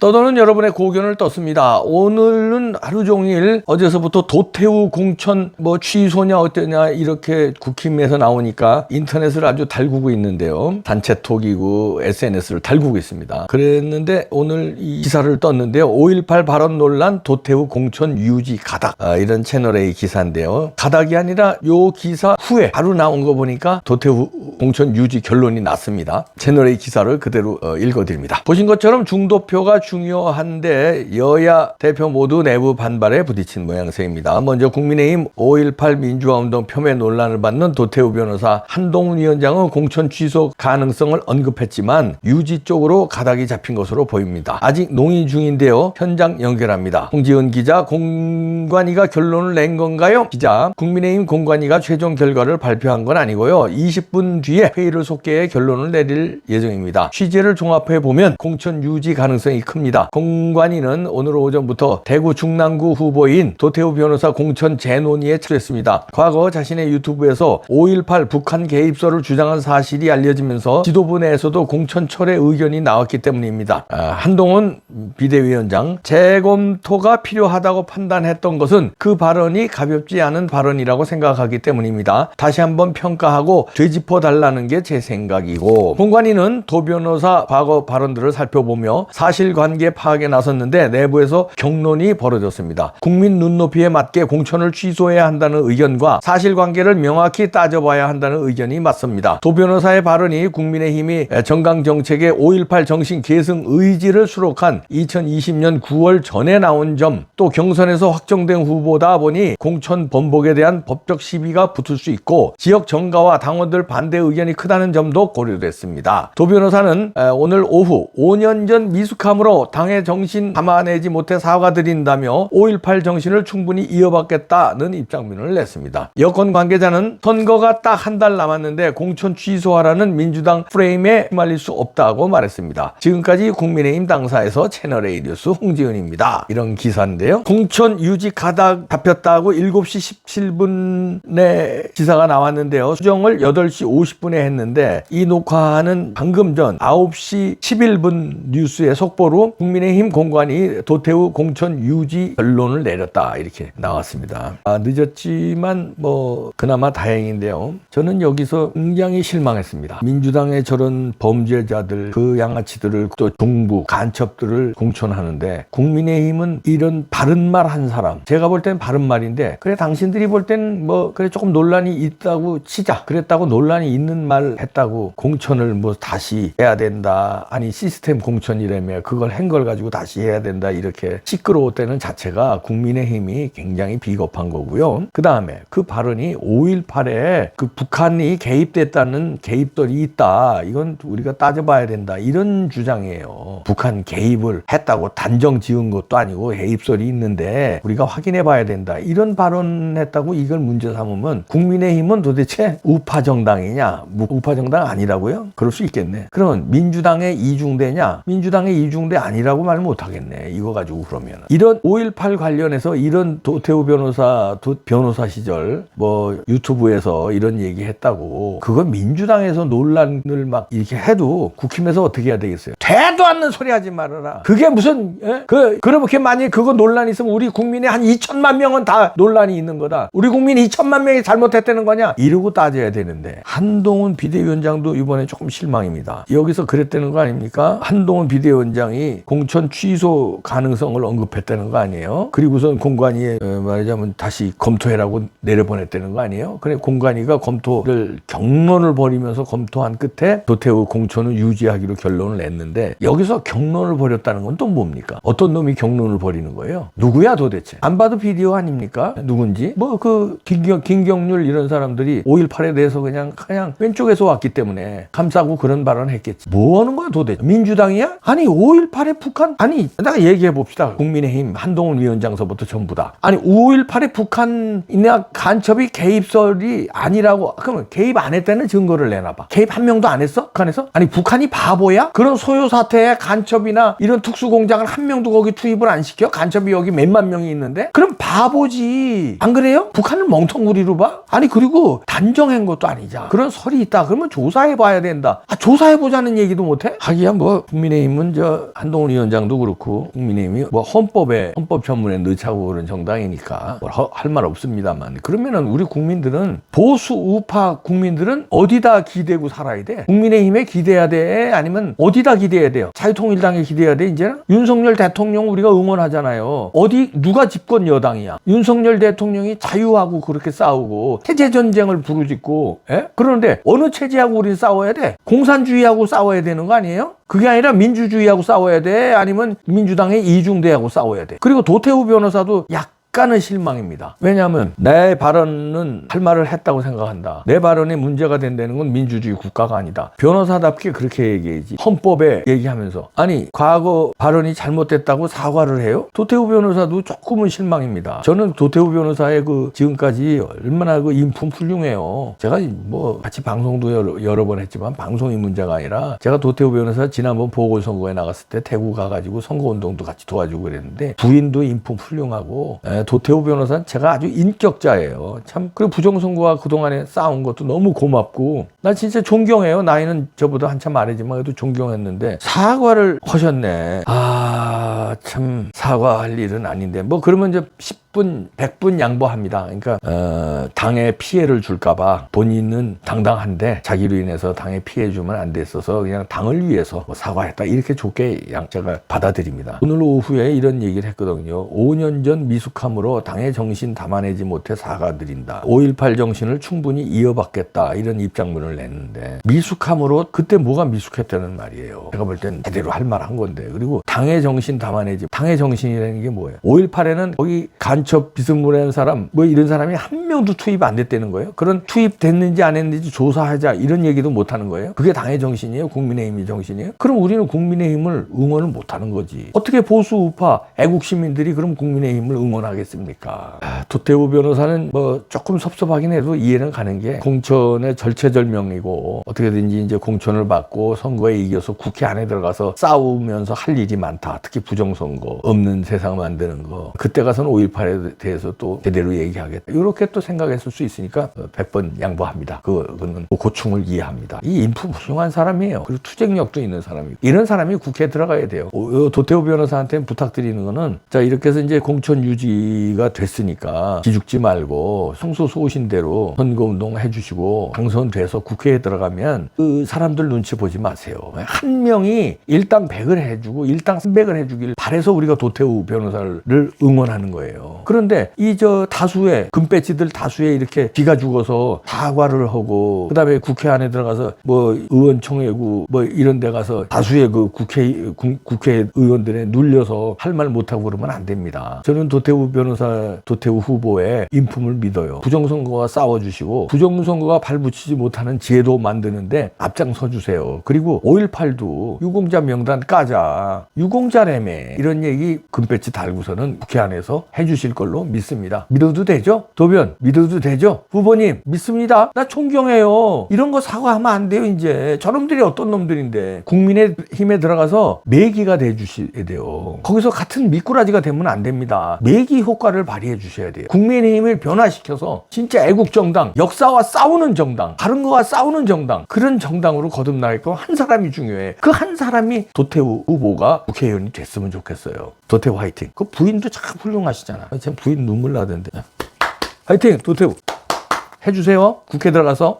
떠도는 여러분의 고견을 떴습니다. 오늘은 하루 종일 어제서부터 도태우 공천 취소냐 어떠냐 이렇게 국힘에서 나오니까 인터넷을 아주 달구고 있는데요. 단체톡이고 SNS를 달구고 있습니다. 그랬는데 오늘 이 기사를 떴는데요. 5.18 발언 논란 도태우 공천 유지 가닥, 이런 채널의 기사인데요. 가닥이 아니라 요 기사 후에 바로 나온 거 보니까 도태우 공천 유지 결론이 났습니다. 채널의 기사를 그대로 읽어드립니다. 보신 것처럼 중도표가 중요한데 여야 대표 모두 내부 반발에 부딪힌 모양새입니다. 먼저 국민의힘 5.18 민주화운동 폄훼 논란을 받는 도태우 변호사 한동훈 위원장은 공천 취소 가능성을 언급했지만 유지 쪽으로 가닥이 잡힌 것으로 보입니다. 아직 논의 중인데요. 현장 연결합니다. 홍지은 기자, 공관위가 결론을 낸 건가요? 기자, 국민의힘 공관위가 최종 결과를 발표한 건 아니고요. 20분 뒤에 회의를 속개해 결론을 내릴 예정입니다. 취재를 종합해 보면 공천 유지 가능성이 큽니다. 공관위는 오늘 오전부터 대구 중랑구 후보인 도태우 변호사 공천 재논의에 참여했습니다. 과거 자신의 유튜브에서 5.18 북한 개입설을 주장한 사실이 알려지면서 지도부 내에서도 공천 철회 의견이 나왔기 때문입니다. 한동훈 비대위원장, 재검토가 필요하다고 판단했던 것은 그 발언이 가볍지 않은 발언이라고 생각하기 때문입니다. 다시 한번 평가하고 되짚어달라는 게 제 생각이고, 공관위는 도 변호사 과거 발언들을 살펴보며 사실관계 파악에 나섰는데 내부에서 격론이 벌어졌습니다. 국민 눈높이에 맞게 공천을 취소해야 한다는 의견과 사실관계를 명확히 따져봐야 한다는 의견이 맞습니다. 도 변호사의 발언이 국민의힘이 정강정책의 5.18 정신 계승 의지를 수록한 2020년 9월 전에 나온 점, 또 경선에서 확정된 후보다 보니 공천 번복에 대한 법적 시비가 붙을 수 있고 지역 정가와 당원들 반대 의견이 크다는 점도 고려됐습니다. 도 변호사는 오늘 오후 5년 전 미숙함으로 당의 정신 담아내지 못해 사과드린다며 5.18 정신을 충분히 이어받겠다는 입장문을 냈습니다. 여권 관계자는 선거가 딱 한 달 남았는데 공천 취소하라는 민주당 프레임에 휘말릴 수 없다고 말했습니다. 지금까지 국민의힘 당사에서 채널A 뉴스 홍지은입니다. 이런 기사인데요. 공천 유지 가닥 잡혔다고 7시 17분에 기사가 나왔는데요. 수정을 8시 50분에 했는데 이 녹화는 방금 전 9시 11분 뉴스의 속보로 국민의힘 공관이 도태우 공천 유지 결론을 내렸다 이렇게 나왔습니다. 늦었지만 그나마 다행인데요. 저는 여기서 굉장히 실망했습니다. 민주당의 저런 범죄자들, 그 양아치들을 또 중부 간첩들을 공천하는데 국민의힘은 이런 바른 말 한 사람, 제가 볼 땐 바른 말인데 그래 당신들이 볼 땐 그래 조금 논란이 있다고 치자, 그랬다고 논란이 있는 말 했다고 공천을 다시 해야 된다, 아니 시스템 공천이라며 그걸 한 걸 가지고 다시 해야 된다 이렇게 시끄러웠다는 자체가 국민의힘이 굉장히 비겁한 거고요. 그 다음에 그 발언이 5.18에 그 북한이 개입됐다는 개입설이 있다, 이건 우리가 따져봐야 된다 이런 주장이에요. 북한 개입을 했다고 단정 지은 것도 아니고 개입설이 있는데 우리가 확인해 봐야 된다 이런 발언했다고 이걸 문제 삼으면 국민의힘은 도대체 우파 정당이냐, 우파 정당 아니라고요? 그럴 수 있겠네. 그러면 민주당의 이중대냐, 민주당의 이중대 아니라고 말 못하겠네 이거 가지고. 그러면 이런 5.18 관련해서 이런 도태우 변호사 시절 유튜브에서 이런 얘기 했다고 그거 민주당에서 논란을 막 이렇게 해도 국힘에서 어떻게 해야 되겠어요? 되도 않는 소리 하지 말아라. 그게 무슨 그렇게 만약에 그거 논란이 있으면 우리 국민의 한 2천만 명은 다 논란이 있는 거다. 우리 국민 2천만 명이 잘못했다는 거냐? 이러고 따져야 되는데 한동훈 비대위원장도 이번에 조금 실망입니다. 여기서 그랬다는 거 아닙니까? 한동훈 비대위원장이 공천 취소 가능성을 언급했다는 거 아니에요? 그리고선 공관위에 말하자면 다시 검토해라고 내려보냈다는 거 아니에요? 그래 공관위가 검토를 격론을 벌이면서 검토한 끝에 도태우 공천을 유지하기로 결론을 냈는데 여기서 격론을 벌였다는 건 또 뭡니까? 어떤 놈이 격론을 벌이는 거예요? 누구야 도대체? 안 봐도 비디오 아닙니까? 누군지? 김경률 이런 사람들이 5.18에 대해서 그냥 왼쪽에서 왔기 때문에 감싸고 그런 발언을 했겠지. 뭐 하는 거야 도대체? 민주당이야? 아니 5.18에 북한, 아니 내가 얘기해 봅시다. 국민의힘 한동훈 위원장서부터 전부 다. 아니 5.18에 북한이나 간첩이 개입설이 아니라고, 그러면 개입 안 했다는 증거를 내놔봐. 개입 한 명도 안 했어? 북한에서? 아니 북한이 바보야? 그런 소요 사태에 간첩이나 이런 특수공장을 한 명도 거기 투입을 안 시켜? 간첩이 여기 몇만 명이 있는데? 그럼 바보지. 안 그래요? 북한을 멍텅구리로 봐? 아니 그리고 단정한 것도 아니잖아. 그런 설이 있다 그러면 조사해봐야 된다. 조사해보자는 얘기도 못해? 하기야 국민의힘은 한동훈 한동훈 위원장도 그렇고 국민의힘이 뭐 헌법에 헌법 전문에 넣자고 그런 정당이니까 할 말 없습니다만, 그러면은 우리 국민들은 보수 우파 국민들은 어디다 기대고 살아야 돼? 국민의힘에 기대해야 돼? 아니면 어디다 기대해야 돼요? 자유통일당에 기대해야 돼? 이제는 윤석열 대통령 우리가 응원하잖아요. 어디 누가 집권 여당이야? 윤석열 대통령이 자유하고 그렇게 싸우고 체제 전쟁을 부르짖고, 그런데 어느 체제하고 우리 싸워야 돼? 공산주의하고 싸워야 되는 거 아니에요? 그게 아니라 민주주의하고 싸워야 돼? 아니면 민주당의 이중대하고 싸워야 돼? 그리고 도태우 변호사도 약간은 실망입니다. 왜냐하면 내 발언은 할 말을 했다고 생각한다. 내 발언이 문제가 된다는 건 민주주의 국가가 아니다. 변호사답게 그렇게 얘기해야지. 헌법에 얘기하면서. 아니, 과거 발언이 잘못됐다고 사과를 해요? 도태우 변호사도 조금은 실망입니다. 저는 도태우 변호사의 지금까지 얼마나 인품 훌륭해요. 제가 뭐 같이 방송도 여러 번 했지만 방송이 문제가 아니라, 제가 도태우 변호사 지난번 보궐선거에 나갔을 때 대구 가가지고 선거운동도 같이 도와주고 그랬는데 부인도 인품 훌륭하고, 도태우 변호사는 제가 아주 인격자예요. 참. 그리고 부정선거와 그동안에 싸운 것도 너무 고맙고, 나 진짜 존경해요. 나이는 저보다 한참 아래지만 그래도 존경했는데 사과를 하셨네. 참 사과할 일은 아닌데, 뭐 그러면 이제 10분 100분 양보합니다. 그러니까 당에 피해를 줄까봐 본인은 당당한데 자기로 인해서 당에 피해 주면 안 됐어서 그냥 당을 위해서 사과했다, 이렇게 좋게 제가 받아들입니다. 오늘 오후에 이런 얘기를 했거든요. 5년 전 미숙함으로 당의 정신 담아내지 못해 사과드린다. 5.18 정신을 충분히 이어받겠다, 이런 입장문을 냈는데, 미숙함으로 그때 뭐가 미숙했다는 말이에요. 제가 볼 땐 제대로 할 말 한 건데. 그리고 당의 정신 담아내지, 당의 정신이라는 게 뭐예요? 5.18에는 거기 간첩 비스무리한 사람 뭐 이런 사람이 한 명도 투입 안 됐다는 거예요. 그런 투입됐는지 안 했는지 조사하자, 이런 얘기도 못 하는 거예요. 그게 당의 정신이에요? 국민의힘의 정신이에요? 그럼 우리는 국민의힘을 응원을 못 하는 거지. 어떻게 보수 우파 애국 시민들이 그럼 국민의힘을 응원하겠습니까? 도태우 변호사는 뭐 조금 섭섭하긴 해도 이해는 가는 게, 공천의 절체절명이고 어떻게든지 이제 공천을 받고 선거에 이겨서 국회 안에 들어가서 싸우면서 할 일이 많다. 특히 부정선거, 없는 세상 만드는 거. 그때 가서는 5.18에 대해서 또 제대로 얘기하겠다, 이렇게 또 생각했을 수 있으니까 100번 양보합니다. 그거는 고충을 이해합니다. 이 인품 훌륭한 사람이에요. 그리고 투쟁력도 있는 사람이고, 이런 사람이 국회에 들어가야 돼요. 도태우 변호사한테 부탁드리는 거는, 자, 이렇게 해서 이제 공천 유지가 됐으니까 기죽지 말고 성소소신대로 선거운동 해주시고 당선돼서 국회에 들어가면 그 사람들 눈치 보지 마세요. 한 명이 일당 100을 해주고 일당 300을 해주길 바래서 우리가 도태우 변호사를 응원하는 거예요. 그런데 다수의 금배지들 다수에 이렇게 기가 죽어서 사과를 하고, 그 다음에 국회 안에 들어가서 뭐 의원총회고 뭐 이런 데 가서 다수의 그 국회의원들에 눌려서 할 말 못하고 그러면 안 됩니다. 저는 도태우 변호사, 도태우 후보의 인품을 믿어요. 부정선거와 싸워주시고 부정선거가 발붙이지 못하는 제도 만드는데 앞장서 주세요. 그리고 5.18도 유공자 명단 까자, 유공자라며, 이런 얘기 금배지 달고서는 국회 안에서 해주실 걸로 믿습니다. 믿어도 되죠? 도변 믿어도 되죠? 후보님 믿습니다. 나 존경해요. 이런 거 사과하면 안 돼요. 이제 저놈들이 어떤 놈들인데 국민의힘에 들어가서 매기가 돼주셔야 돼요. 거기서 같은 미꾸라지가 되면 안 됩니다. 매기 효과를 발휘해 주셔야 돼요. 국민의힘을 변화시켜서 진짜 애국정당, 역사와 싸우는 정당, 다른 거와 싸우는 정당, 그런 정당으로 거듭나게끔 한 사람이 중요해. 그 한 사람이 도태우 후보가 국회의원이 됐으면 좋겠어요. 도태우 화이팅. 그 부인도 참 훌륭하시잖아. 참 부인 눈물 나던데. 화이팅 도태우 해주세요. 국회 들어가서.